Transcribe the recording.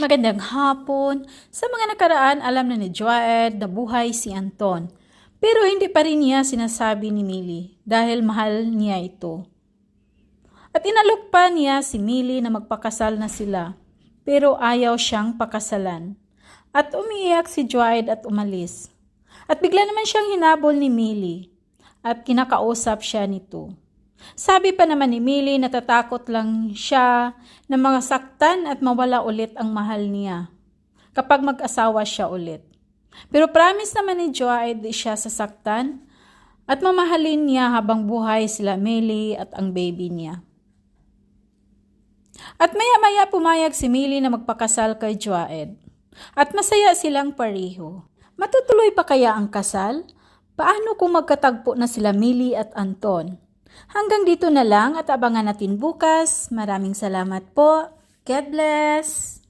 Magandang hapon. Sa mga nakaraan, alam na ni Joed na buhay si Anton. Pero hindi pa rin niya sinasabi ni Millie dahil mahal niya ito. At inalok pa niya si Millie na magpakasal na sila. Pero ayaw siyang pakasalan. At umiiyak si Joed at umalis. At bigla naman siyang hinabol ni Millie. At kinakausap siya nito. Sabi pa naman ni Millie na natatakot lang siya na masaktan at mawala ulit ang mahal niya kapag mag-asawa siya ulit. Pero promise naman ni Joy di siya sasaktan at mamahalin niya habang buhay sila Millie at ang baby niya. At maya-maya pumayag si Millie na magpakasal kay Joed at masaya silang pareho. Matutuloy pa kaya ang kasal? Paano kung magkatagpo na sila Millie at Anton? Hanggang dito na lang at abangan natin bukas. Maraming salamat po. God bless!